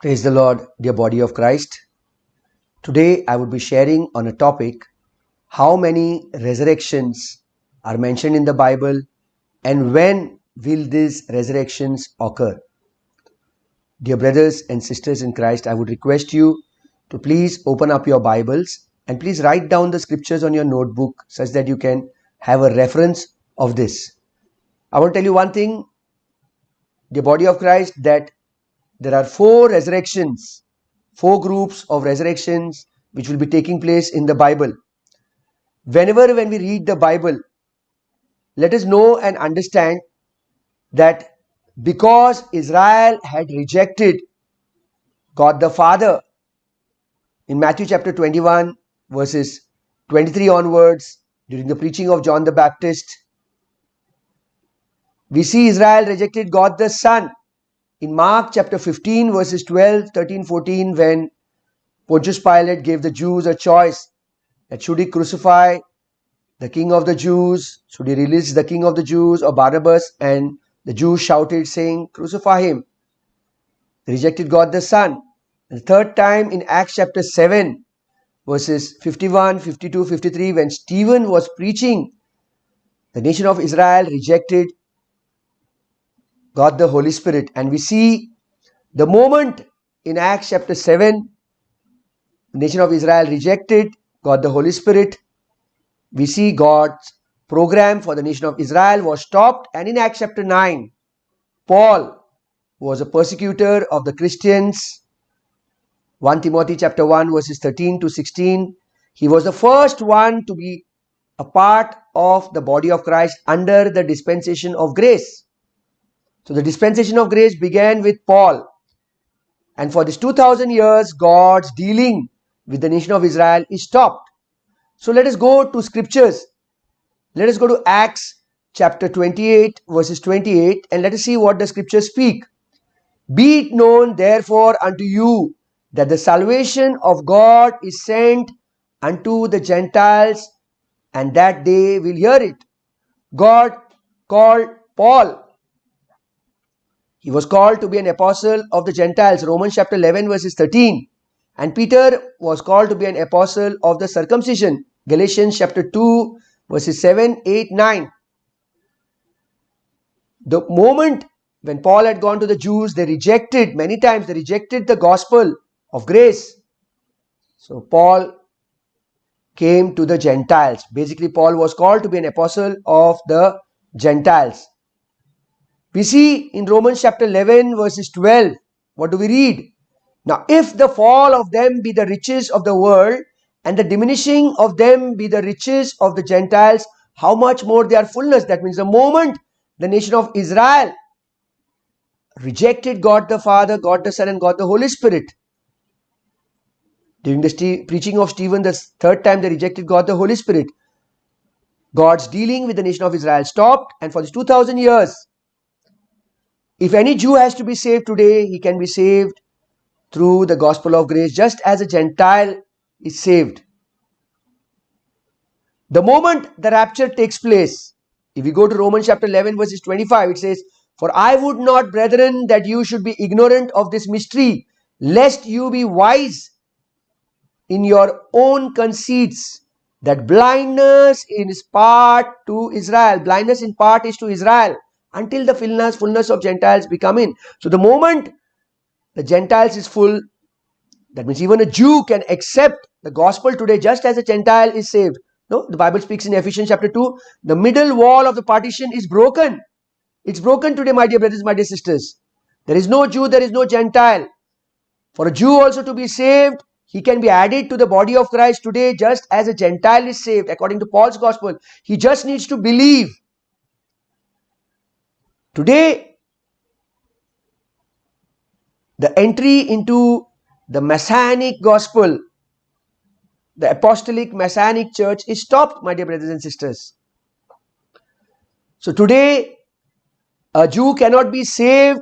Praise the Lord, dear body of Christ. Today I would be sharing on a topic: how many resurrections are mentioned in the Bible and when will these resurrections occur? Dear brothers and sisters in Christ, I would request you to please open up your Bibles and please write down the scriptures on your notebook such that you can have a reference of this. I want to tell you one thing, dear body of Christ, that there are four resurrections, four groups of resurrections which will be taking place in the Bible. When we read the Bible, let us know and understand that because Israel had rejected God the Father, in Matthew chapter 21 verses 23 onwards, during the preaching of John the Baptist, we see Israel rejected God the Son. In Mark chapter 15 verses 12, 13, 14, when Pontius Pilate gave the Jews a choice that should he crucify the king of the Jews, should he release the king of the Jews or Barabbas, and the Jews shouted saying, crucify him. They rejected God the Son. And the third time in Acts chapter 7 verses 51, 52, 53, when Stephen was preaching, the nation of Israel rejected God the Holy Spirit. And we see the moment in Acts chapter 7, the nation of Israel rejected God the Holy Spirit, we see God's program for the nation of Israel was stopped. And in Acts chapter 9, Paul, who was a persecutor of the Christians, 1 Timothy chapter 1 verses 13 to 16, he was the first one to be a part of the body of Christ under the dispensation of grace. So the dispensation of grace began with Paul. And for this 2000 years, God's dealing with the nation of Israel is stopped. So let us go to scriptures. Let us go to Acts chapter 28 verses 28 and let us see what the scriptures speak. Be it known therefore unto you that the salvation of God is sent unto the Gentiles, and that they will hear it. God called Paul. He was called to be an apostle of the Gentiles, Romans chapter 11 verses 13. And Peter was called to be an apostle of the circumcision, Galatians chapter 2 verses 7, 8, 9. The moment when Paul had gone to the Jews, many times they rejected the gospel of grace. So Paul came to the Gentiles. Basically, Paul was called to be an apostle of the Gentiles. We see in Romans chapter 11 verses 12, what do we read? Now, if the fall of them be the riches of the world, and the diminishing of them be the riches of the Gentiles, how much more their fullness? That means the moment the nation of Israel rejected God the Father, God the Son, and God the Holy Spirit, during the preaching of Stephen, the third time they rejected God the Holy Spirit, God's dealing with the nation of Israel stopped. And for these 2000 years, if any Jew has to be saved today, he can be saved through the gospel of grace, just as a Gentile is saved. The moment the rapture takes place, if we go to Romans chapter 11 verses 25, it says, for I would not, brethren, that you should be ignorant of this mystery, lest you be wise in your own conceits, that blindness is part to Israel. Blindness in part is to Israel until the fullness of Gentiles be come in. So the moment the Gentiles is full, that means even a Jew can accept the gospel today just as a Gentile is saved. No, the Bible speaks in Ephesians chapter 2, the middle wall of the partition is broken. It's broken today, my dear brothers, my dear sisters. There is no Jew, there is no Gentile. For a Jew also to be saved, he can be added to the body of Christ today just as a Gentile is saved according to Paul's gospel. He just needs to believe. Today, the entry into the Messianic gospel, the apostolic Messianic church is stopped, my dear brothers and sisters. So today, a Jew cannot be saved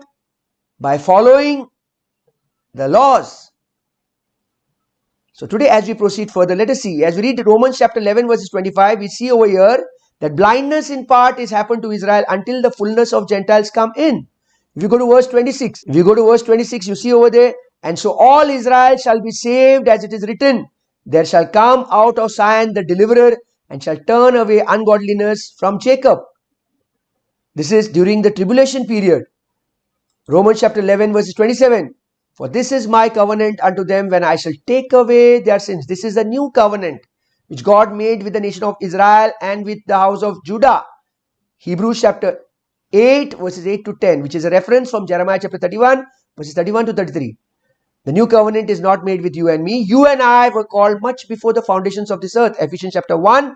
by following the laws. So today, as we proceed further, let us see. As we read Romans chapter 11 verses 25, we see over here that blindness in part is happened to Israel until the fullness of Gentiles come in. If you go to verse 26, you see over there And so all Israel shall be saved, as it is written, there shall come out of Zion the deliverer, and shall turn away ungodliness from Jacob. This is during the tribulation period. Romans chapter 11 verses 27. For this is my covenant unto them when I shall take away their sins. This is a new covenant which God made with the nation of Israel and with the house of Judah. Hebrews chapter 8 verses 8 to 10, which is a reference from Jeremiah chapter 31 verses 31 to 33. The new covenant is not made with you and me. You and I were called much before the foundations of this earth. Ephesians chapter 1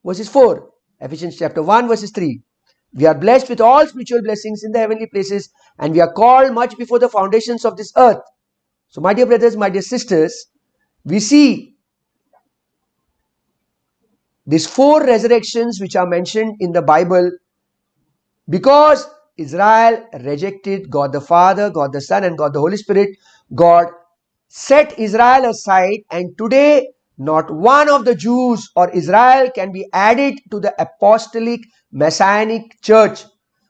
verses 4. Ephesians chapter 1 verses 3. We are blessed with all spiritual blessings in the heavenly places, and we are called much before the foundations of this earth. So my dear brothers, my dear sisters, we see these 4 resurrections which are mentioned in the Bible because Israel rejected God the Father, God the Son, and God the Holy Spirit. God set Israel aside, and today not one of the Jews or Israel can be added to the apostolic messianic church.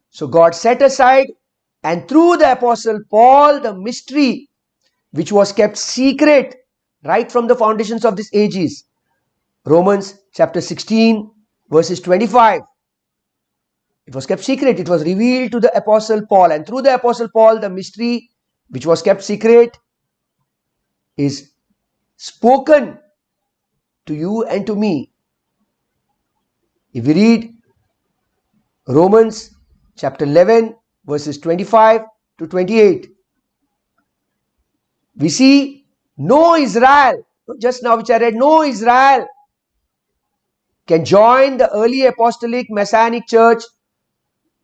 So God set aside, and through the apostle Paul, the mystery which was kept secret right from the foundations of these ages. Romans chapter 16 verses 25. It was kept secret. It was revealed to the apostle Paul, and through the apostle Paul, the mystery which was kept secret is spoken to you and to me. If we read Romans chapter 11 verses 25 to 28, we see no Israel, just now which I read, no Israel can join the early apostolic messianic church.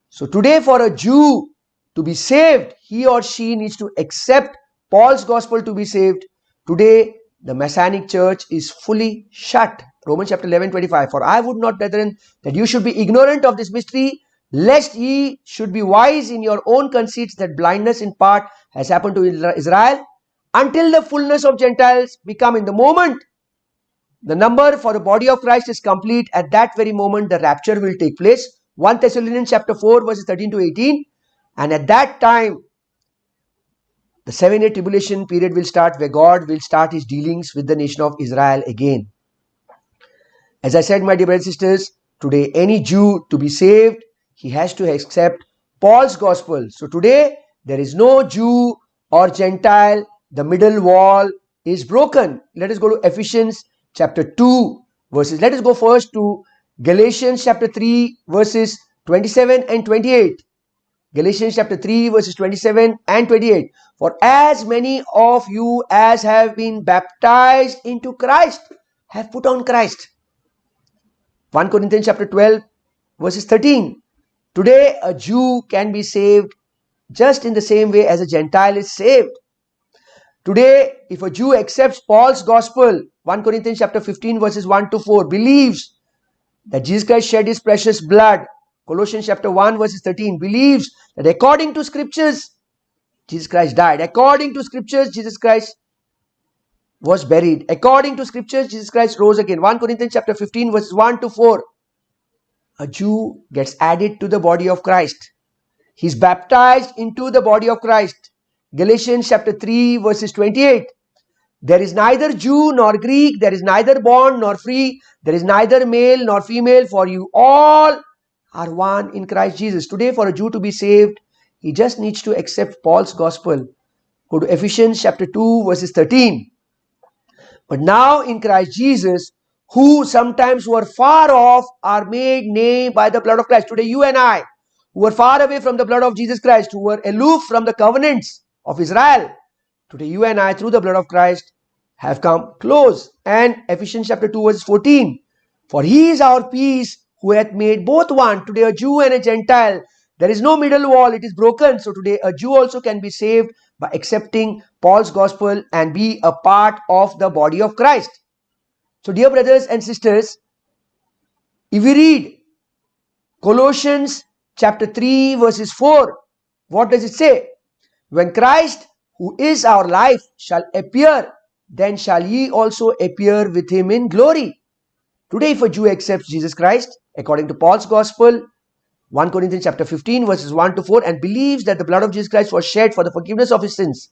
So today for a Jew to be saved, he or she needs to accept Paul's gospel to be saved. Today the messianic church is fully shut. Romans chapter 11, 25. For I would not, brethren, that you should be ignorant of this mystery, lest ye should be wise in your own conceits, that blindness in part has happened to Israel, until the fullness of Gentiles be come. In the moment the number for the body of Christ is complete, at that very moment the rapture will take place. 1 Thessalonians chapter 4 verses 13 to 18. And at that time the 7-year tribulation period will start, where God will start his dealings with the nation of Israel again. As I said, my dear brothers and sisters, today any Jew to be saved, he has to accept Paul's gospel. So today there is no Jew or Gentile. The middle wall is broken. Let us go to Ephesians chapter 2 verses. Let us go first to Galatians chapter 3 verses 27 and 28. Galatians chapter 3 verses 27 and 28. For as many of you as have been baptized into Christ have put on Christ. 1 Corinthians chapter 12 verses 13. Today a Jew can be saved just in the same way as a Gentile is saved. Today if a Jew accepts Paul's gospel, 1 Corinthians chapter 15 verses 1 to 4, believes that Jesus Christ shed his precious blood, Colossians chapter 1 verses 13, believes that according to scriptures Jesus Christ died, according to scriptures Jesus Christ was buried, according to scriptures Jesus Christ rose again. 1 Corinthians chapter 15 verses 1 to 4. A Jew gets added to the body of Christ. He is baptized into the body of Christ. Galatians chapter 3 verses 28. There is neither Jew nor Greek, there is neither bond nor free, there is neither male nor female, for you all are one in Christ Jesus. Today for a Jew to be saved, he just needs to accept Paul's gospel. Go to Ephesians chapter 2 verses 13. But now in Christ Jesus, who sometimes were far off are made nigh by the blood of Christ. Today you and I, who were far away from the blood of Jesus Christ, who were aloof from the covenants of Israel, today you and I through the blood of Christ have come close. And Ephesians chapter 2 verse 14. For he is our peace, who hath made both one. Today a Jew and a Gentile, there is no middle wall, it is broken. So today a Jew also can be saved by accepting Paul's gospel and be a part of the body of Christ. So dear brothers and sisters, if we read Colossians chapter 3 verses 4, what does it say? When Christ, who is our life, shall appear, then shall ye also appear with him in glory. Today if a Jew accepts Jesus Christ according to Paul's gospel, 1 Corinthians chapter 15 verses 1 to 4, and believes that the blood of Jesus Christ was shed for the forgiveness of his sins,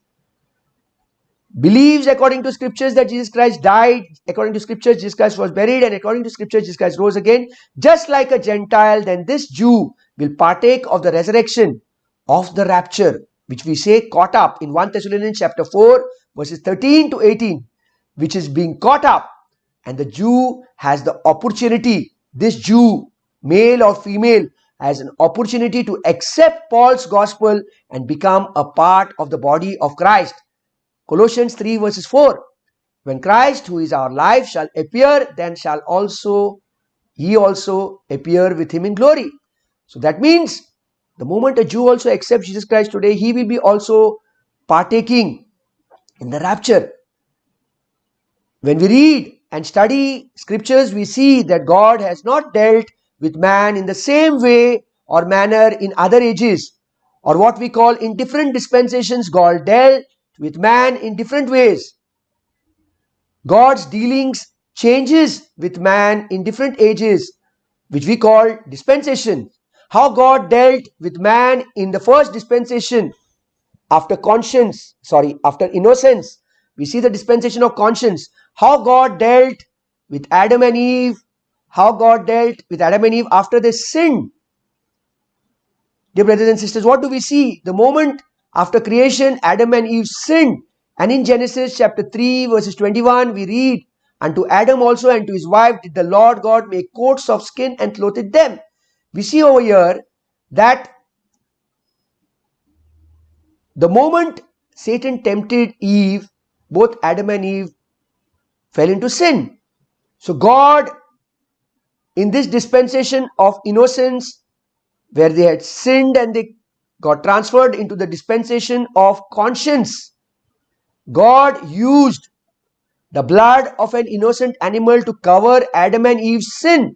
believes according to scriptures that Jesus Christ died, according to scriptures Jesus Christ was buried, and according to scriptures Jesus Christ rose again, just like a Gentile, then this Jew will partake of the resurrection of the rapture, which we say caught up in 1 Thessalonians chapter 4 verses 13 to 18, which is being caught up. And the Jew has the opportunity, this Jew, male or female, has an opportunity to accept Paul's gospel and become a part of the body of Christ. Colossians 3 verses 4. When Christ, who is our life, shall appear, then shall he also appear with him in glory. So that means the moment a Jew also accepts Jesus Christ today, he will be also partaking in the rapture. When we read and study scriptures, we see that God has not dealt with man in the same way or manner in other ages, or what we call in different dispensations. God dealt with man in different ways. God's dealings changes with man in different ages, which we call dispensation. How God dealt with man in the first dispensation after innocence, we see the dispensation of conscience. How God dealt with Adam and Eve, after they sinned. Dear brothers and sisters, what do we see? The moment after creation, Adam and Eve sinned. And in Genesis chapter 3 verses 21, we read, unto Adam also and to his wife did the Lord God make coats of skin and clothed them. We see over here that the moment Satan tempted Eve, both Adam and Eve fell into sin. So God, in this dispensation of innocence, where they had sinned and they got transferred into the dispensation of conscience, God used the blood of an innocent animal to cover Adam and Eve's sin.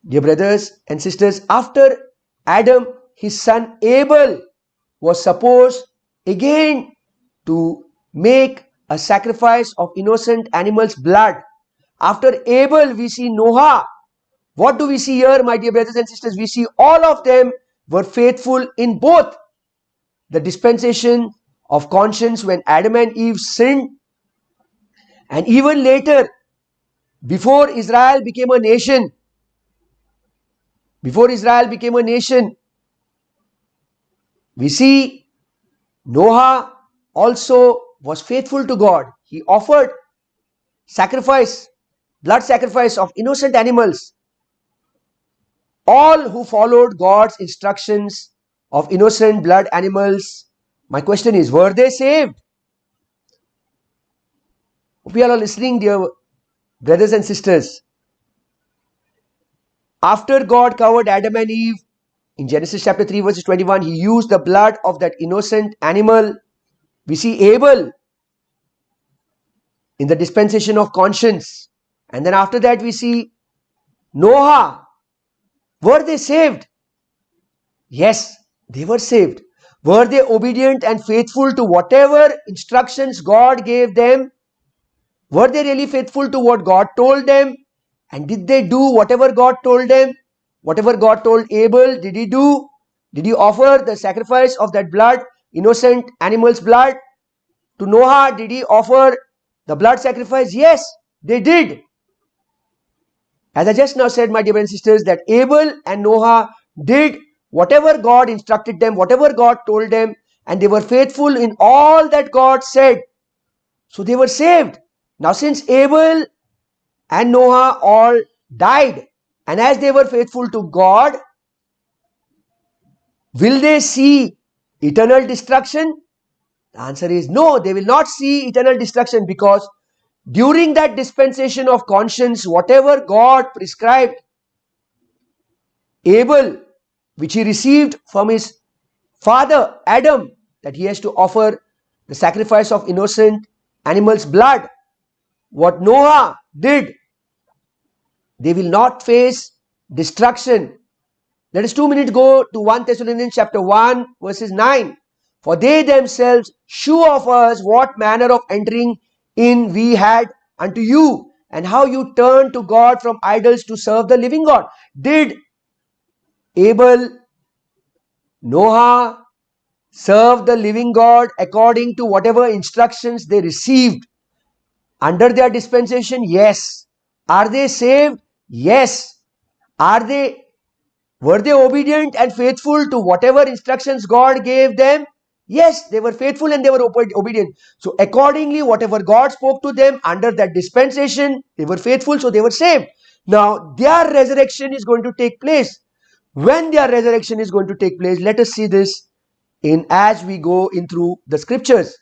Dear brothers and sisters, after Adam, his son Abel was supposed again to make a sacrifice of innocent animals' blood. After Abel, we see Noah. What do we see here, my dear brothers and sisters? We see all of them were faithful in both the dispensation of conscience when Adam and Eve sinned, and even later, before Israel became a nation, we see Noah also was faithful to God. He offered blood sacrifice of innocent animals. All who followed God's instructions of innocent blood animals, my question is, were they saved? Hope you all are listening, dear brothers and sisters. After God covered Adam and Eve, in Genesis chapter 3 verses 21, he used the blood of that innocent animal. We see Abel in the dispensation of conscience. And then after that we see Noah. Were they saved? Yes, they were saved. Were they obedient and faithful to whatever instructions God gave them? Were they really faithful to what God told them? And did they do whatever God told them? Whatever God told Abel, did he do? Did he offer the sacrifice of that blood, innocent animal's blood? To Noah, did he offer the blood sacrifice? Yes, they did. As I just now said, my dear brothers and sisters, that Abel and Noah did whatever God instructed them, whatever God told them, and they were faithful in all that God said. So they were saved. Now since Abel and Noah all died, and as they were faithful to God, will they see eternal destruction? The answer is no, they will not see eternal destruction, because during that dispensation of conscience, whatever God prescribed Abel, which he received from his father Adam, that he has to offer the sacrifice of innocent animals' blood, what Noah did, they will not face destruction. Let us 2 minutes go to 1 Thessalonians chapter 1 verses 9. For they themselves shew of us what manner of entering in we had unto you, and how you turned to God from idols to serve the living God. Did Abel, Noah serve the living God according to whatever instructions they received under their dispensation? Yes. Are they saved? Yes. Were they obedient and faithful to whatever instructions God gave them? Yes, they were faithful and they were obedient. So accordingly, whatever God spoke to them under that dispensation, they were faithful, so they were saved. Now, their resurrection is going to take place. When their resurrection is going to take place, let us see this in as we go in through the scriptures.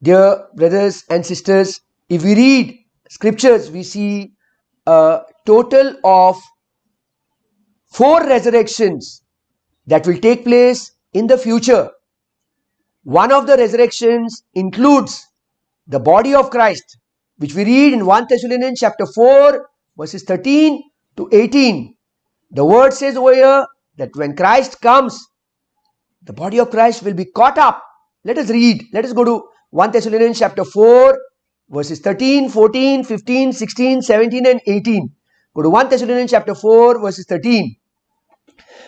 Dear brothers and sisters, if we read scriptures, we see a total of 4 resurrections that will take place in the future. One of the resurrections includes the body of Christ, which we read in 1 Thessalonians chapter 4 verses 13 to 18. The word says over here that when Christ comes, the body of Christ will be caught up. Let us read. Let us go to 1 Thessalonians chapter 4 verses 13, 14, 15, 16, 17 and 18. Go to 1 Thessalonians chapter 4 verses 13.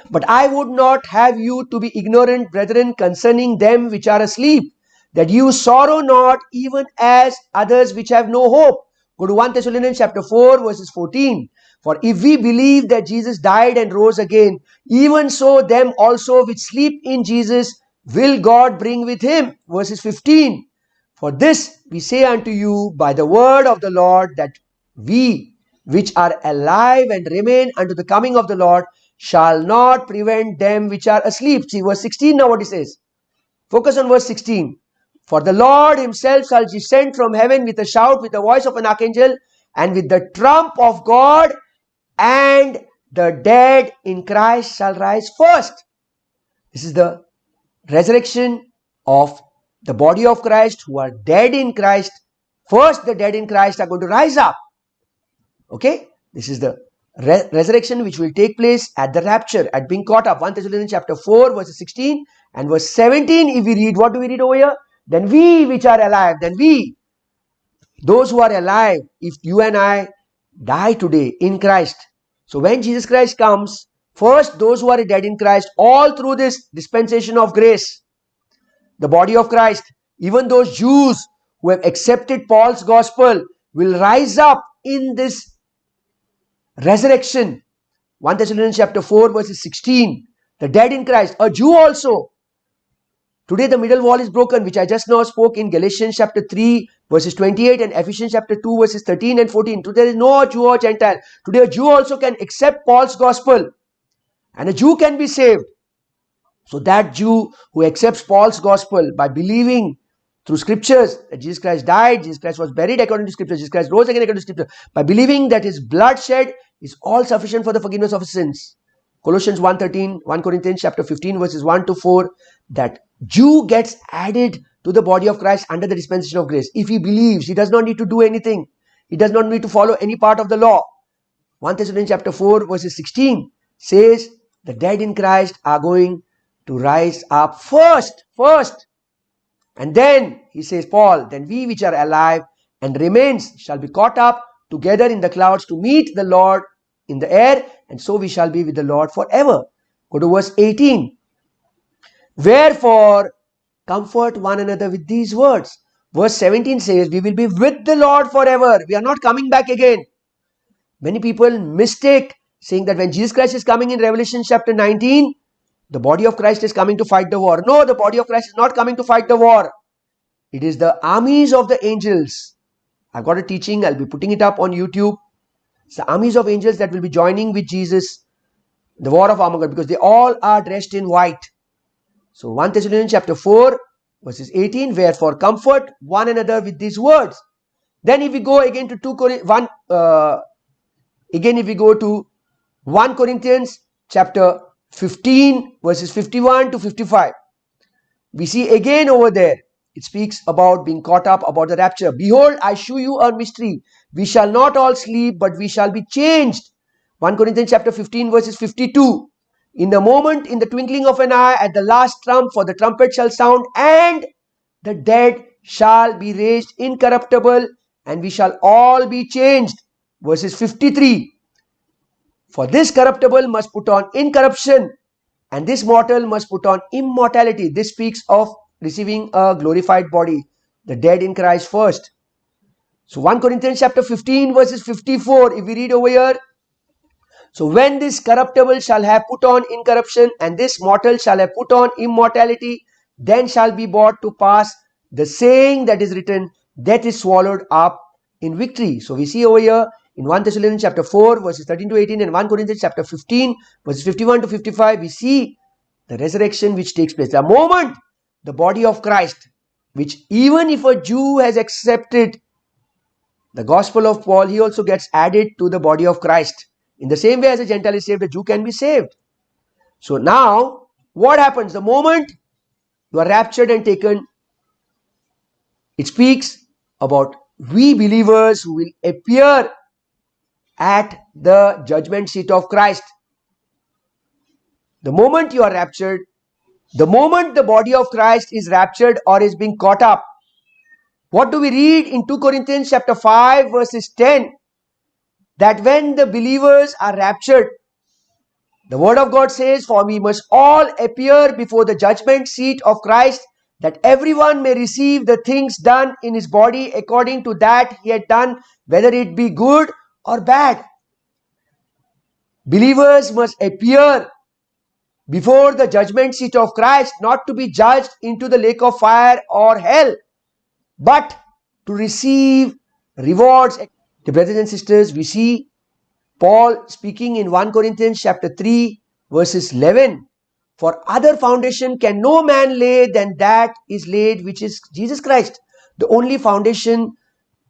But I would not have you to be ignorant, brethren, concerning them which are asleep, that you sorrow not, even as others which have no hope. Go to 1 Thessalonians chapter 4 verses 14. For if we believe that Jesus died and rose again, even so them also which sleep in Jesus will God bring with him. Verses 15. For this we say unto you by the word of the Lord, that we which are alive and remain unto the coming of the Lord shall not prevent them which are asleep. See verse 16 now what it says. Focus on verse 16. For the Lord himself shall descend from heaven with a shout, with the voice of an archangel, and with the trump of God, and the dead in Christ shall rise first. This is the resurrection of the body of Christ who are dead in Christ. First, the dead in Christ are going to rise up. Okay, this is the resurrection which will take place at the rapture, at being caught up. 1 Thessalonians chapter 4 verses 16 and verse 17. If we read, what do we read over here? Then we which are alive, those who are alive, if you and I die today in Christ. So when Jesus Christ comes, first those who are dead in Christ, all through this dispensation of grace, the body of Christ, even those Jews who have accepted Paul's gospel will rise up in this resurrection. 1 Thessalonians chapter 4 verses 16. The dead in Christ, a Jew also. Today the middle wall is broken, which I just now spoke in Galatians chapter 3 verses 28 and Ephesians chapter 2 verses 13 and 14. Today there is no Jew or Gentile. Today a Jew also can accept Paul's gospel, and a Jew can be saved. So that Jew who accepts Paul's gospel by believing through scriptures that Jesus Christ died, Jesus Christ was buried according to scripture, Jesus Christ rose again according to scripture, by believing that his blood shed is all sufficient for the forgiveness of sins. Colossians 1:13, 1 Corinthians chapter 15 verses 1 to 4, that Jew gets added to the body of Christ under the dispensation of grace. If he believes, he does not need to do anything. He does not need to follow any part of the law. 1 Thessalonians chapter 4 verses 16 says the dead in Christ are going to rise up first. And then he says, Paul, then we which are alive and remains shall be caught up together in the clouds to meet the Lord in the air, and so we shall be with the Lord forever. Go to verse 18. Wherefore, comfort one another with these words. Verse 17 says, we will be with the Lord forever. We are not coming back again. Many people mistake saying that when Jesus Christ is coming in Revelation chapter 19, the body of Christ is coming to fight the war. No, the body of Christ is not coming to fight the war. It is the armies of the angels. I've got a teaching. I'll be putting it up on YouTube. It's the armies of angels that will be joining with Jesus, the war of Armageddon, because they all are dressed in white. So 1 Thessalonians chapter 4 verses 18, wherefore comfort one another with these words. Then if we go again to 1 Corinthians chapter 15 verses 51 to 55, we see again over there, it speaks about being caught up, about the rapture. Behold, I shew you a mystery. We shall not all sleep, but we shall be changed. 1 Corinthians chapter 15 verses 52. In the moment, in the twinkling of an eye, at the last trump, for the trumpet shall sound, and the dead shall be raised incorruptible, and we shall all be changed. Verses 53. For this corruptible must put on incorruption, and this mortal must put on immortality. This speaks of receiving a glorified body, the dead in Christ first. So 1 Corinthians chapter 15 verses 54, if we read over here, so when this corruptible shall have put on incorruption, and this mortal shall have put on immortality, then shall be brought to pass the saying that is written, death is swallowed up in victory. So we see over here in 1 Thessalonians chapter 4 verses 13 to 18 and 1 Corinthians chapter 15 verses 51 to 55, we see the resurrection which takes place. The moment the body of Christ, which even if a Jew has accepted the gospel of Paul, he also gets added to the body of Christ. In the same way as a Gentile is saved, a Jew can be saved. So now, what happens? The moment you are raptured and taken, it speaks about we believers who will appear at the judgment seat of Christ. The moment you are raptured, the moment the body of Christ is raptured or is being caught up, what do we read in 2 Corinthians chapter 5 verses 10? That when the believers are raptured, the word of God says, for we must all appear before the judgment seat of Christ, that everyone may receive the things done in his body according to that he had done, whether it be good or bad. Believers must appear before the judgment seat of Christ, not to be judged into the lake of fire or hell, but to receive rewards. The brothers and sisters, we see Paul speaking in 1 Corinthians chapter 3 verses 11. For other foundation can no man lay than that is laid, which is Jesus Christ. The only foundation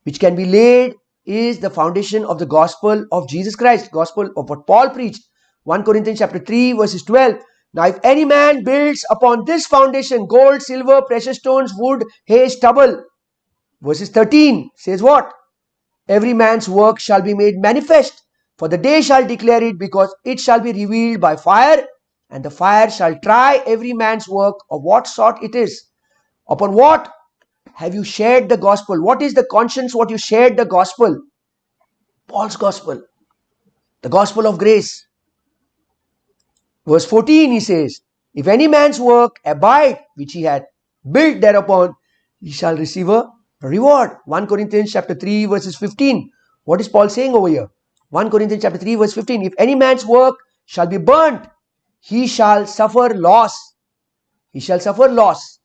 which can be laid is the foundation of the gospel of Jesus Christ, gospel of what Paul preached. 1 Corinthians chapter 3 verses 12. Now if any man builds upon this foundation gold, silver, precious stones, wood, hay, stubble. Verses 13 says what? Every man's work shall be made manifest, for the day shall declare it, because it shall be revealed by fire, and the fire shall try every man's work of what sort it is. Upon what have you shared the gospel? What is the conscience what you shared the gospel? Paul's gospel, the gospel of grace. Verse 14 he says, if any man's work abide, which he had built thereupon, he shall receive a reward. 1 Corinthians chapter 3 verses 15. What is Paul saying over here? 1 Corinthians chapter 3 verse 15. If any man's work shall be burnt, he shall suffer loss. He shall suffer loss.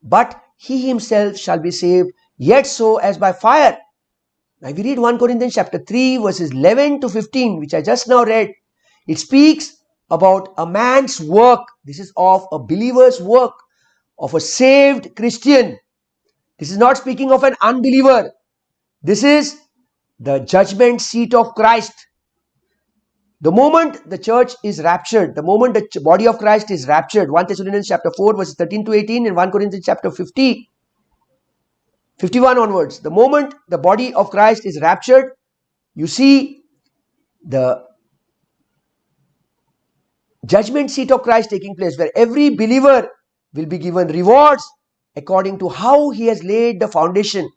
But he himself shall be saved, yet so as by fire. Now if you read 1 Corinthians chapter 3 verses 11 to 15, which I just now read, it speaks about a man's work. This is of a believer's work, of a saved Christian. This is not speaking of an unbeliever. This is the judgment seat of Christ. The moment the church is raptured, the moment the body of Christ is raptured, 1 Thessalonians chapter 4 verses 13 to 18 and 1 Corinthians chapter 51 onwards, the moment the body of Christ is raptured, you see the judgment seat of Christ taking place, where every believer will be given rewards according to how he has laid the foundation.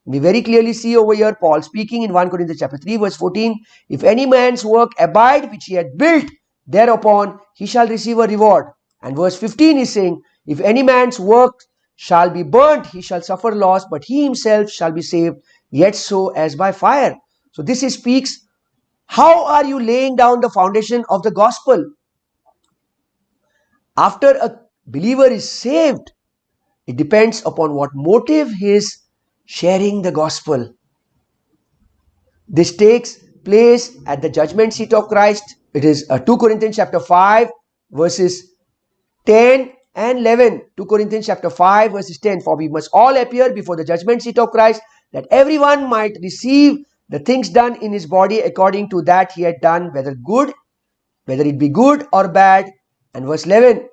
We very clearly see over here Paul speaking in 1 Corinthians chapter 3 verse 14, if any man's work abide which he had built, thereupon he shall receive a reward. And verse 15 is saying, if any man's work shall be burnt, he shall suffer loss, but he himself shall be saved, yet so as by fire. So this speaks, how are you laying down the foundation of the gospel? After a believer is saved, it depends upon what motive he is sharing the gospel. This takes place at the judgment seat of Christ. It is 2 Corinthians chapter 5 verses 10 and 11. 2 Corinthians chapter 5 verses 10. For we must all appear before the judgment seat of Christ, that everyone might receive the things done in his body according to that he had done, whether it be good or bad. And verse 11.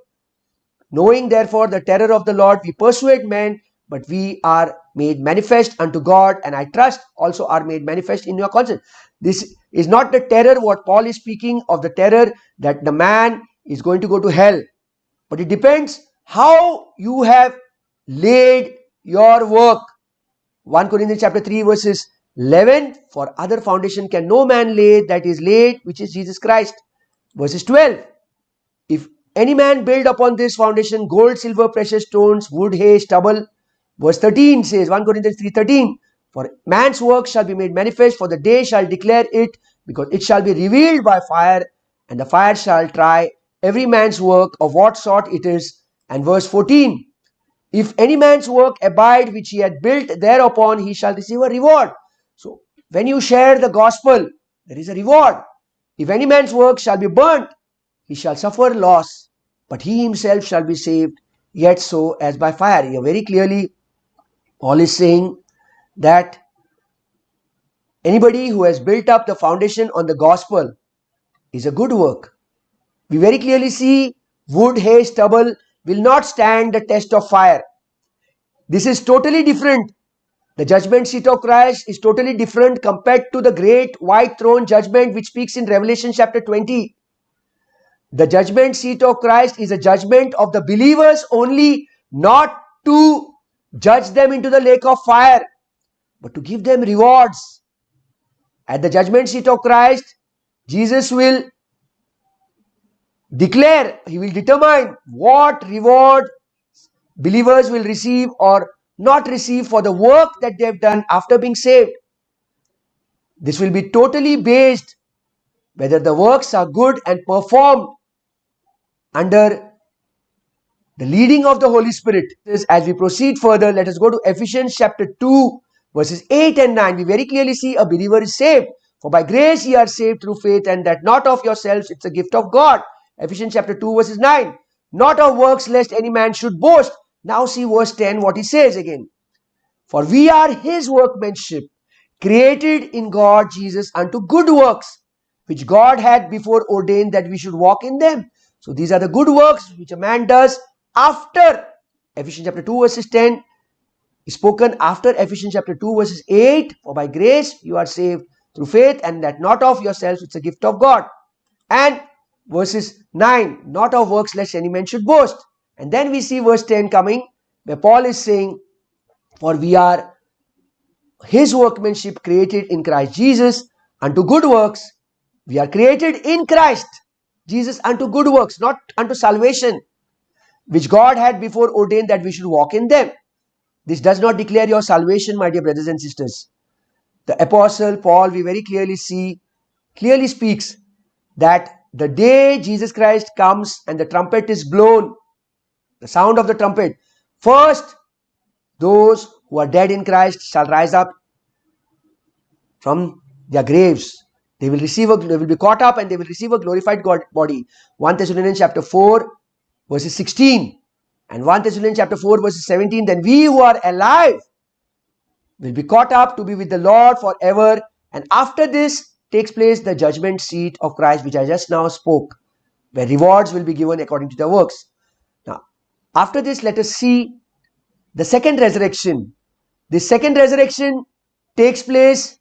Knowing therefore the terror of the Lord, we persuade men, but we are made manifest unto God, and I trust also are made manifest in your conscience. This is not the terror what Paul is speaking of, the terror that the man is going to go to hell. But it depends how you have laid your work. 1 Corinthians chapter 3 verses 11, for other foundation can no man lay that is laid, which is Jesus Christ. Verses 12, if any man build upon this foundation gold, silver, precious stones, wood, hay, stubble. Verse 13 says, 1 Corinthians 3:13, for man's work shall be made manifest, for the day shall declare it, because it shall be revealed by fire, and the fire shall try every man's work of what sort it is. And verse 14, if any man's work abide which he had built thereupon, he shall receive a reward. So when you share the gospel, there is a reward. If any man's work shall be burnt, he shall suffer loss, but he himself shall be saved, yet so as by fire. Here very clearly Paul is saying that anybody who has built up the foundation on the gospel is a good work. We very clearly see wood, hay, stubble will not stand the test of fire. This is totally different. The judgment seat of Christ is totally different compared to the great white throne judgment which speaks in Revelation chapter 20. The judgment seat of Christ is a judgment of the believers only, not to judge them into the lake of fire, but to give them rewards. At the judgment seat of Christ, Jesus will declare, he will determine what reward believers will receive or not receive for the work that they have done after being saved. This will be totally based whether the works are good and performed under the leading of the Holy Spirit. As we proceed further, let us go to Ephesians chapter 2 verses 8 and 9. We very clearly see a believer is saved. For by grace ye are saved through faith, and that not of yourselves, it's a gift of God. Ephesians chapter 2 verses 9. Not of works, lest any man should boast. Now see verse 10, what he says again. For we are his workmanship, created in God Jesus unto good works, which God had before ordained that we should walk in them. So these are the good works which a man does after Ephesians chapter 2 verses 10 is spoken after Ephesians chapter 2 verses 8. For by grace you are saved through faith, and that not of yourselves, it's a gift of God. And verses 9, not of works lest any man should boast. And then we see verse 10 coming, where Paul is saying, for we are his workmanship, created in Christ Jesus unto good works. We are created in Christ Jesus unto good works, not unto salvation, which God had before ordained that we should walk in them. This does not declare your salvation, my dear brothers and sisters. The apostle Paul, we very clearly see, clearly speaks that the day Jesus Christ comes and the trumpet is blown, the sound of the trumpet, first those who are dead in Christ shall rise up from their graves. They will be caught up and they will receive a glorified God body. 1 Thessalonians chapter 4 verses 16 and 1 Thessalonians chapter 4 verses 17. Then we who are alive will be caught up to be with the Lord forever. And after this takes place the judgment seat of Christ, which I just now spoke, where rewards will be given according to their works. Now, after this, let us see the second resurrection. This second resurrection takes place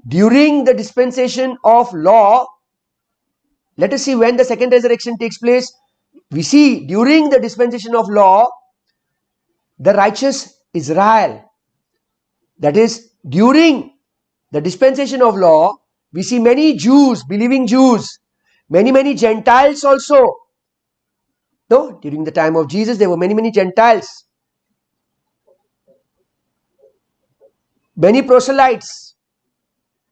during the dispensation of law. Let us see when the second resurrection takes place. We see during the dispensation of law, the righteous Israel. That is, during the dispensation of law, we see many Jews, believing Jews, many Gentiles also. No, during the time of Jesus, there were many Gentiles, many proselytes,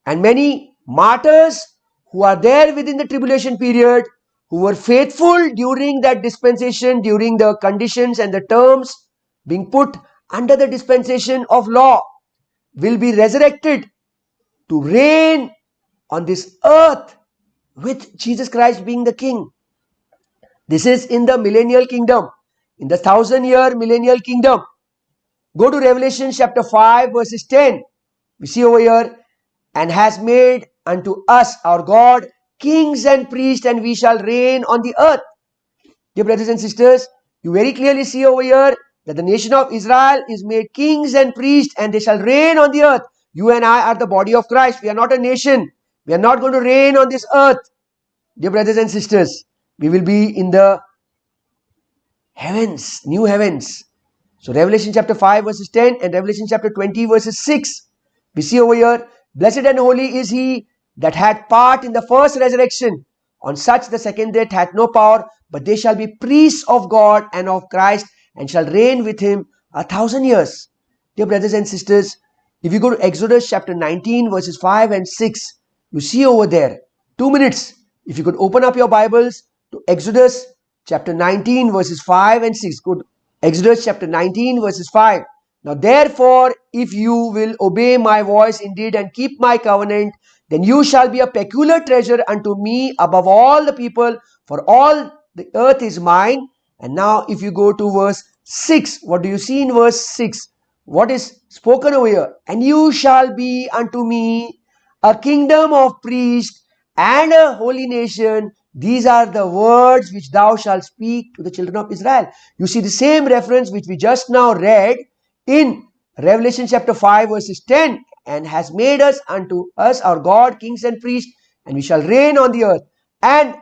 and many martyrs who are there within the tribulation period, who were faithful during that dispensation, during the conditions and the terms being put under the dispensation of law, will be resurrected to reign on this earth with Jesus Christ being the king. This is in the millennial kingdom, in the 1,000-year millennial kingdom. Go to Revelation chapter 5 verses 10. We see over here, and has made unto us our God kings and priests, and we shall reign on the earth. Dear brothers and sisters, you very clearly see over here that the nation of Israel is made kings and priests, and they shall reign on the earth. You and I are the body of Christ. We are not a nation. We are not going to reign on this earth. Dear brothers and sisters, we will be in the heavens, new heavens. So Revelation chapter 5 verses 10 and Revelation chapter 20 verses 6. We see over here, blessed and holy is he that had part in the first resurrection. On such the second death hath no power, but they shall be priests of God and of Christ, and shall reign with him 1,000 years. Dear brothers and sisters, if you go to Exodus chapter 19 verses 5 and 6, you see over there, 2 minutes, if you could open up your Bibles to Exodus chapter 19 verses 5 and 6. Go to Exodus chapter 19 verses 5. Now therefore, if you will obey my voice indeed and keep my covenant, then you shall be a peculiar treasure unto me above all the people, for all the earth is mine. And now if you go to verse 6, what do you see in verse 6? What is spoken over here? And you shall be unto me a kingdom of priests and a holy nation. These are the words which thou shalt speak to the children of Israel. You see the same reference which we just now read in Revelation chapter 5 verses 10. And has made us unto us our God kings and priests, and we shall reign on the earth. And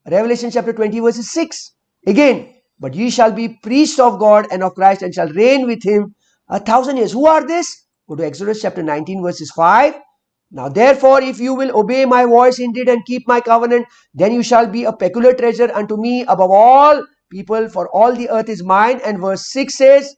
Revelation chapter 20 verses 6 again, but ye shall be priests of God and of Christ, and shall reign with him 1,000 years. Who are this? Go to Exodus chapter 19 verses 5. Now therefore, if you will obey my voice indeed and keep my covenant, then you shall be a peculiar treasure unto me above all people, for all the earth is mine. And verse 6 says,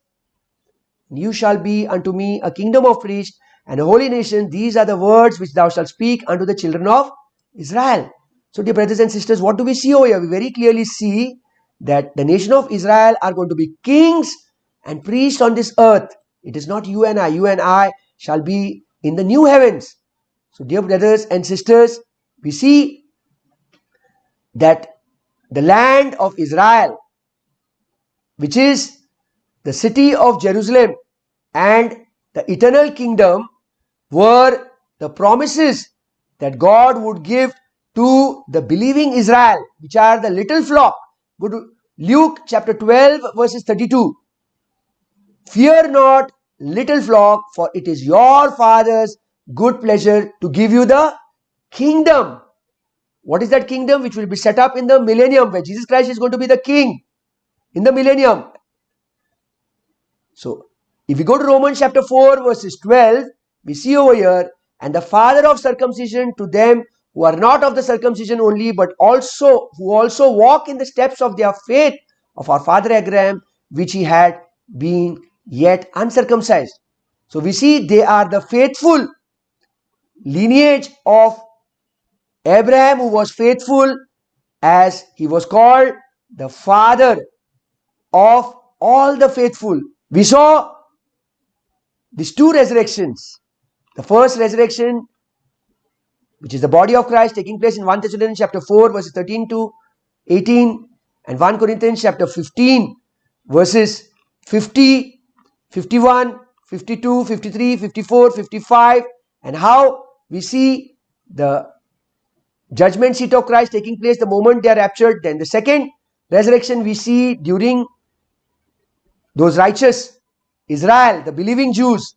you shall be unto me a kingdom of priests and a holy nation. These are the words which thou shalt speak unto the children of Israel. So dear brothers and sisters, what do we see over here? We very clearly see that the nation of Israel are going to be kings and priests on this earth. It is not you and I. You and I shall be in the new heavens. So dear brothers and sisters, we see that the land of Israel, which is the city of Jerusalem and the eternal kingdom, were the promises that God would give to the believing Israel, which are the little flock. Go to Luke chapter 12 verses 32. Fear not, little flock, for it is your Father's good pleasure to give you the kingdom. What is that kingdom? Which will be set up in the millennium, where Jesus Christ is going to be the king in the millennium. So, if we go to Romans chapter 4 verses 12, we see over here, and the father of circumcision to them who are not of the circumcision only, but also who also walk in the steps of their faith of our father Abraham, which he had been yet uncircumcised. So we see they are the faithful lineage of Abraham, who was faithful, as he was called the father of all the faithful. We saw these two resurrections. The first resurrection, which is the body of Christ, taking place in 1 Thessalonians chapter 4 verses 13 to 18, and 1 Corinthians chapter 15 verses 50, 51, 52, 53, 54, 55, and how we see the judgment seat of Christ taking place the moment they are raptured. Then the second resurrection we see during those righteous Israel, the believing Jews,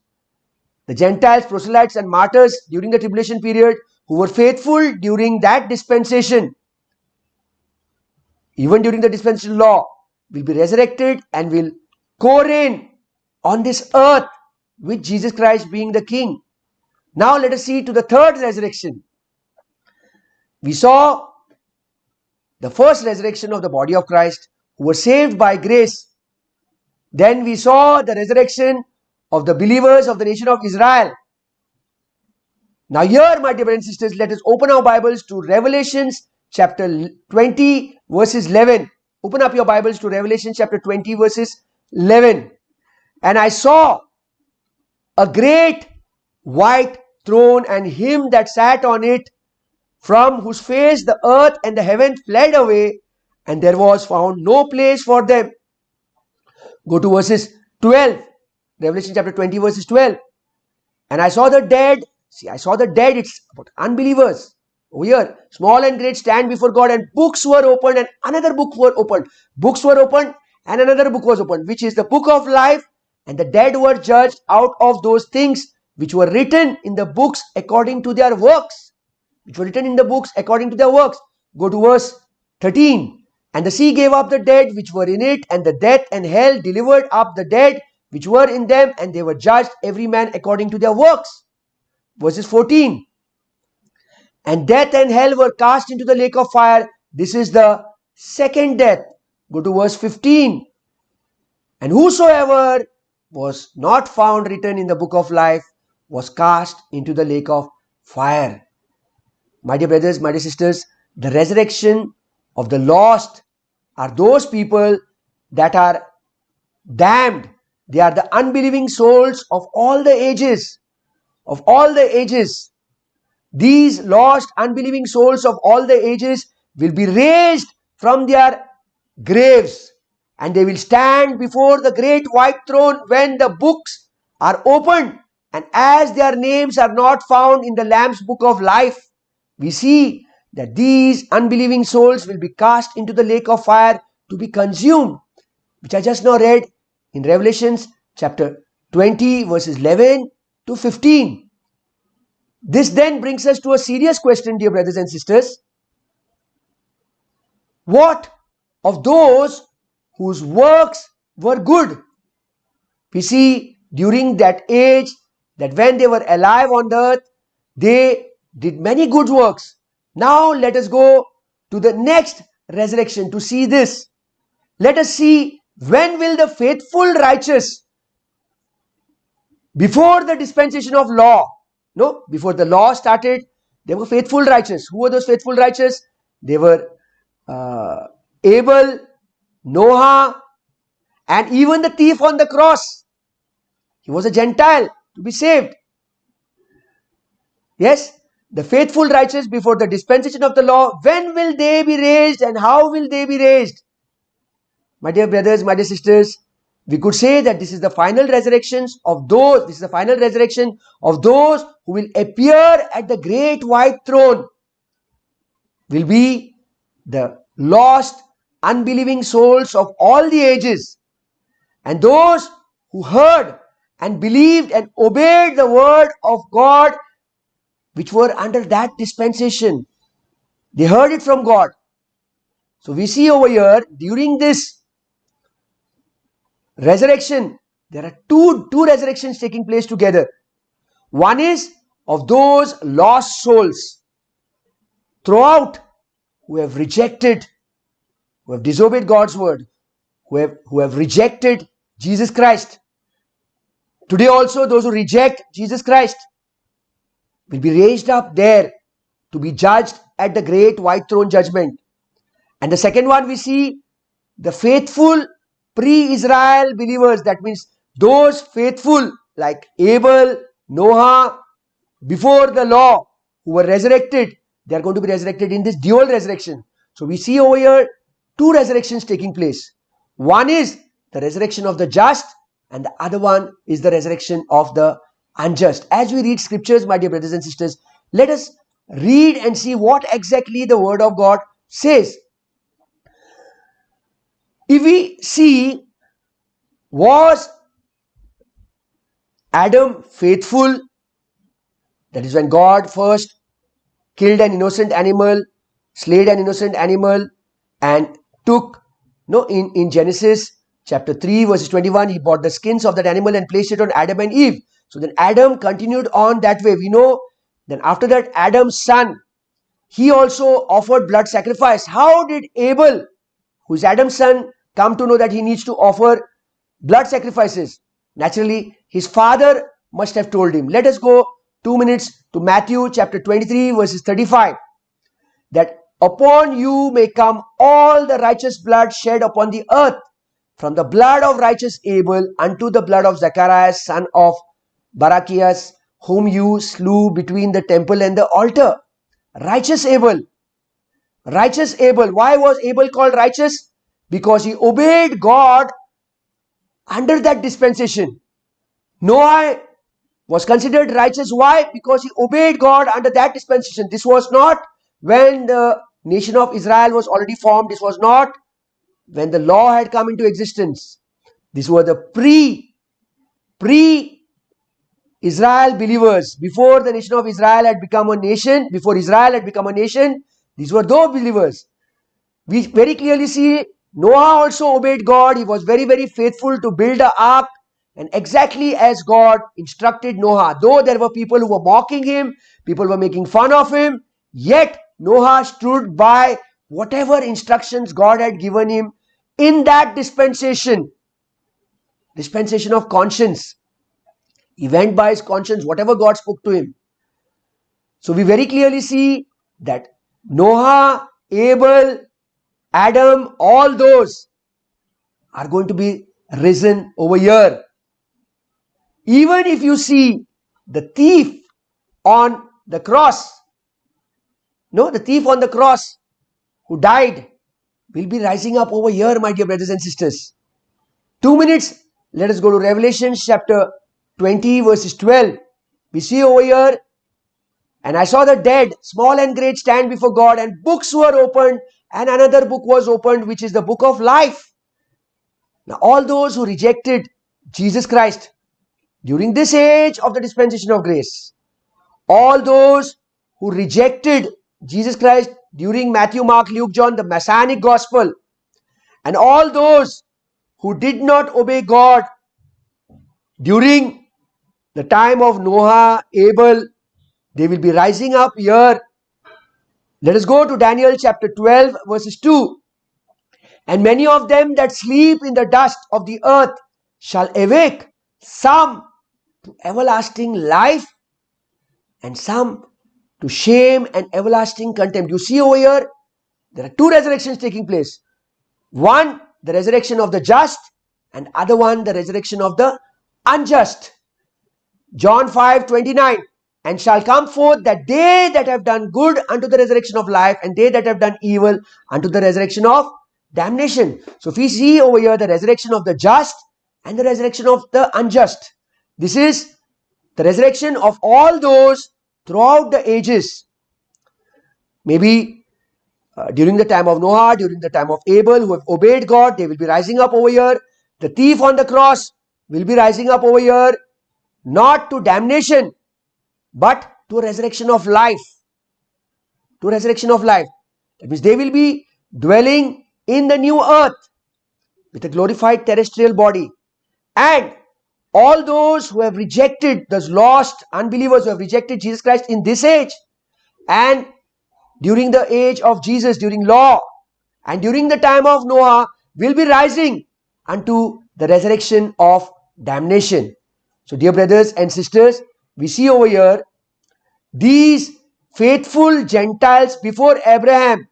the Gentiles, proselytes and martyrs during the tribulation period, who were faithful during that dispensation, even during the dispensation law, will be resurrected and will co-reign on this earth with Jesus Christ being the King. Now let us see to the third resurrection. We saw the first resurrection of the body of Christ, who were saved by grace. Then we saw the resurrection of the believers of the nation of Israel. Now here, my dear brothers and sisters, let us open our Bibles to Revelations chapter 20 verses 11. Open up your Bibles to Revelation chapter 20 verses 11. And I saw a great white throne, and him that sat on it, from whose face the earth and the heaven fled away, and there was found no place for them. Go to verses 12. Revelation chapter 20 verses 12. And I saw the dead. See, I saw the dead. It's about unbelievers. Over here, small and great stand before God, and books were opened, and another book were opened. Books were opened, and another book was opened, which is the book of life. And the dead were judged out of those things which were written in the books according to their works. Which were written in the books according to their works. Go to verse 13. And the sea gave up the dead which were in it, and the death and hell delivered up the dead which were in them, and they were judged every man according to their works. Verses 14. And death and hell were cast into the lake of fire. This is the second death. Go to verse 15. And whosoever was not found written in the book of life was cast into the lake of fire. My dear brothers, my dear sisters, the resurrection of the lost are those people that are damned. They are the unbelieving souls of all the ages. Of all the ages. These lost, unbelieving souls of all the ages will be raised from their graves, and they will stand before the great white throne when the books are opened, and as their names are not found in the Lamb's book of life, we see that these unbelieving souls will be cast into the lake of fire to be consumed, which I just now read in Revelations chapter 20 verses 11 to 15. This then brings us to a serious question, dear brothers and sisters. What of those whose works were good? We see during that age that when they were alive on the earth, they did many good works. Now let us go to the next resurrection to see this. Let us see when will the faithful righteous, before the dispensation of law, before the law started, they were faithful righteous. Who were those faithful righteous? They were Abel, Noah, and even the thief on the cross. He was a Gentile to be saved. Yes, the faithful righteous before the dispensation of the law, when will they be raised and how will they be raised? My dear brothers, my dear sisters, we could say that this is the final resurrection of those who will appear at the great white throne. Will be the lost, unbelieving souls of all the ages, and those who heard and believed and obeyed the word of God, which were under that dispensation. They heard it from God. So we see over here, during this resurrection, there are two resurrections taking place together. One is of those lost souls throughout who have rejected, who have disobeyed God's word, who have rejected Jesus Christ. Today also those who reject Jesus Christ will be raised up there to be judged at the great white throne judgment. And the second one, we see the faithful pre-Israel believers. That means those faithful like Abel, Noah, before the law, who were resurrected. They are going to be resurrected in this dual resurrection. So we see over here two resurrections taking place. One is the resurrection of the just, and the other one is the resurrection of the unjust. As we read scriptures, my dear brothers and sisters, let us read and see what exactly the word of God says. If we see, was Adam faithful? That is when God first killed an innocent animal, slayed an innocent animal, and took, in Genesis chapter 3 verses 21, he bought the skins of that animal and placed it on Adam and Eve. So then Adam continued on that way. We know then after that Adam's son, he also offered blood sacrifice. How did Abel, who is Adam's son, come to know that he needs to offer blood sacrifices? Naturally, his father must have told him. Let us go 2 minutes to Matthew chapter 23 verses 35. That upon you may come all the righteous blood shed upon the earth, from the blood of righteous Abel unto the blood of Zacharias son of Barachias, whom you slew between the temple and the altar. Righteous Abel. Righteous Abel. Why was Abel called righteous? Because he obeyed God under that dispensation. Noah was considered righteous. Why? Because he obeyed God under that dispensation. This was not when the nation of Israel was already formed. This was not when the law had come into existence. These were the pre-Israel believers. Before the nation of Israel had become a nation, these were those believers. We very clearly see Noah also obeyed God. He was very, very faithful to build an ark, and exactly as God instructed Noah. Though there were people who were mocking him, people were making fun of him, yet Noah stood by whatever instructions God had given him in that dispensation of conscience. He went by his conscience, whatever God spoke to him. So we very clearly see that Noah, Abel, Adam, all those are going to be risen over here. Even if you see the thief on the cross, the thief on the cross who died will be rising up over here, my dear brothers and sisters. 2 minutes, let us go to Revelation chapter 20 verses 12. We see over here, and I saw the dead, small and great, stand before God, and books were opened, and another book was opened, which is the book of life. Now all those who rejected Jesus Christ during this age of the dispensation of grace, all those who rejected Jesus Christ during Matthew, Mark, Luke, John, the Messianic gospel, and all those who did not obey God during the time of Noah, Abel, they will be rising up here. Let us go to Daniel chapter 12 verses 2. And many of them that sleep in the dust of the earth shall awake, some to everlasting life and some to shame and everlasting contempt. You see over here, there are two resurrections taking place. One, the resurrection of the just, and other one, the resurrection of the unjust. John 5:29, and shall come forth that they that have done good unto the resurrection of life, and they that have done evil unto the resurrection of damnation. So if we see over here the resurrection of the just and the resurrection of the unjust, this is the resurrection of all those throughout the ages. Maybe during the time of Noah, during the time of Abel, who have obeyed God, they will be rising up over here. The thief on the cross will be rising up over here, not to damnation, but to a resurrection of life. To resurrection of life. That means they will be dwelling in the new earth with a glorified terrestrial body. And all those who have rejected, those lost unbelievers who have rejected Jesus Christ in this age, and during the age of Jesus, during law, and during the time of Noah, will be rising unto the resurrection of damnation. So dear brothers and sisters, we see over here these faithful Gentiles before Abraham,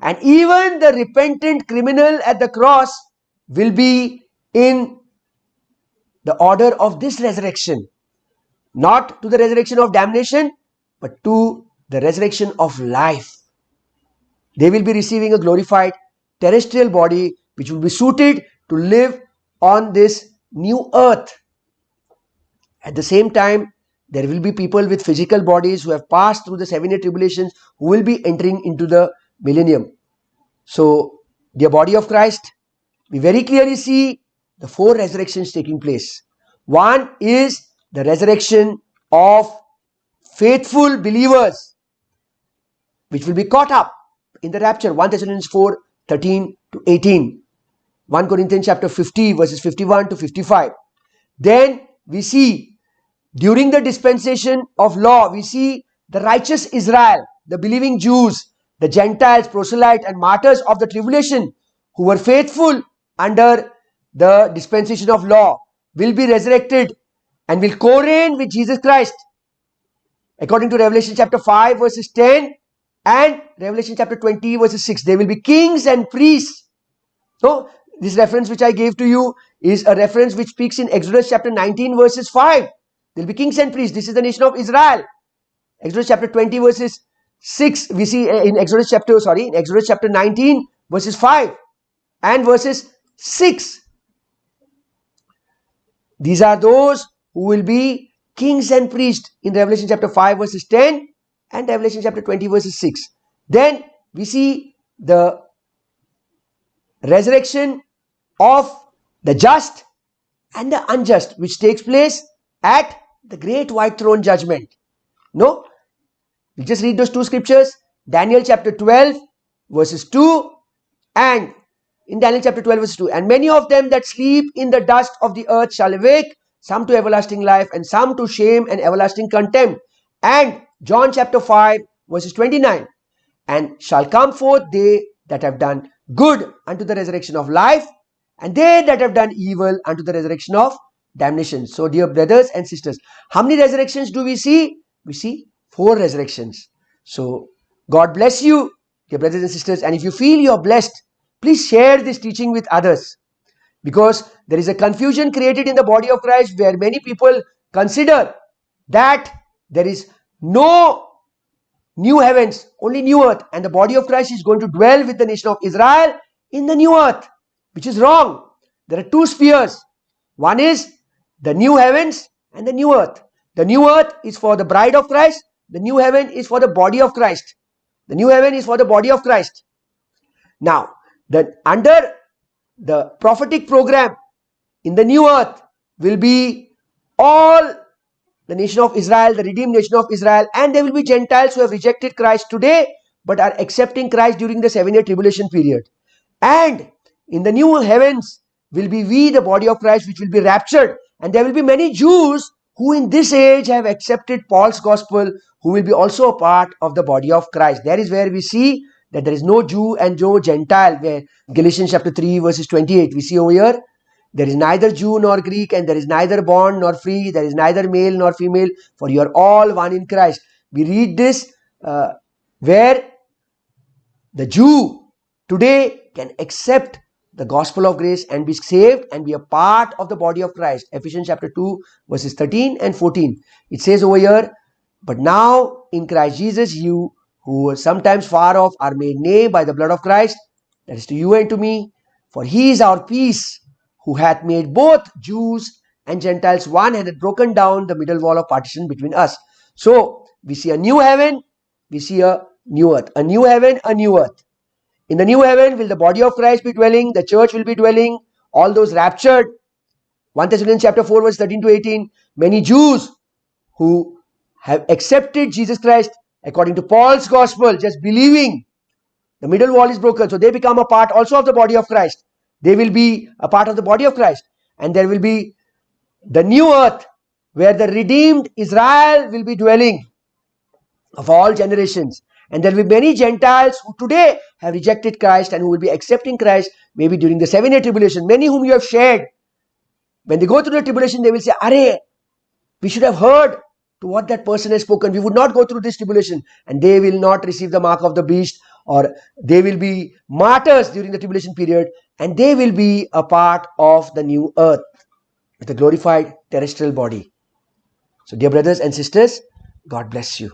and even the repentant criminal at the cross will be in the order of this resurrection. Not to the resurrection of damnation, but to the resurrection of life. They will be receiving a glorified terrestrial body which will be suited to live on this new earth. At the same time, there will be people with physical bodies who have passed through the 7-year tribulations who will be entering into the millennium. So, dear body of Christ, we very clearly see the 4 resurrections taking place. One is the resurrection of faithful believers, which will be caught up in the rapture. 1 Thessalonians 4:13-18. 1 Corinthians chapter 50 verses 51 to 55. Then we see during the dispensation of law, we see the righteous Israel, the believing Jews, the Gentiles, proselytes and martyrs of the tribulation who were faithful under the dispensation of law will be resurrected and will co-reign with Jesus Christ. According to Revelation chapter 5 verses 10 and Revelation chapter 20 verses 6, they will be kings and priests. So this reference which I gave to you is a reference which speaks in Exodus chapter 19 verses 5. They'll be kings and priests. This is the nation of Israel. Exodus chapter 20 verses 6, we see in Exodus chapter 19 verses 5 and verses 6. These are those who will be kings and priests in Revelation chapter 5 verses 10 and Revelation chapter 20 verses 6. Then we see the resurrection of the just and the unjust, which takes place at the great white throne judgment. No? We just read those two scriptures. Daniel chapter 12 verses 2 and in Daniel chapter 12 verse 2. And many of them that sleep in the dust of the earth shall awake, some to everlasting life and some to shame and everlasting contempt. And John chapter 5 verses 29. And shall come forth they that have done good unto the resurrection of life, and they that have done evil unto the resurrection of damnation. So, dear brothers and sisters, how many resurrections do we see? We see 4 resurrections. So, God bless you, dear brothers and sisters. And if you feel you are blessed, please share this teaching with others. Because there is a confusion created in the body of Christ where many people consider that there is no new heavens, only new earth, and the body of Christ is going to dwell with the nation of Israel in the new earth, which is wrong. There are 2 spheres. One is the new heavens and the new earth. The new earth is for the bride of Christ. The new heaven is for the body of Christ. The new heaven is for the body of Christ. Now, under the prophetic program in the new earth will be all the nation of Israel, the redeemed nation of Israel, and there will be Gentiles who have rejected Christ today but are accepting Christ during the 7-year tribulation period. And in the new heavens will be we, the body of Christ, which will be raptured. And there will be many Jews who in this age have accepted Paul's gospel, who will be also a part of the body of Christ. That is where we see that there is no Jew and no Gentile, where Galatians chapter 3 verses 28, we see over here, there is neither Jew nor Greek, and there is neither bond nor free, there is neither male nor female, for you are all one in Christ. We read this where the Jew today can accept the gospel of grace and be saved and be a part of the body of Christ. Ephesians chapter 2 verses 13 and 14. It says over here, but now in Christ Jesus, you who were sometimes far off are made nigh by the blood of Christ, that is to you and to me. For he is our peace, who hath made both Jews and Gentiles one, and hath broken down the middle wall of partition between us. So, we see a new heaven, we see a new earth. A new heaven, a new earth. In the new heaven will the body of Christ be dwelling, the church will be dwelling, all those raptured. 1 Thessalonians chapter 4 verse 13 to 18. Many Jews who have accepted Jesus Christ according to Paul's gospel, just believing, the middle wall is broken. So they become a part also of the body of Christ. They will be a part of the body of Christ. And there will be the new earth where the redeemed Israel will be dwelling of all generations. And there will be many Gentiles who today have rejected Christ and who will be accepting Christ maybe during the 7-year tribulation. Many whom you have shared. When they go through the tribulation, they will say, Arey, we should have heard to what that person has spoken. We would not go through this tribulation. And they will not receive the mark of the beast, or they will be martyrs during the tribulation period, and they will be a part of the new earth with a glorified terrestrial body. So dear brothers and sisters, God bless you.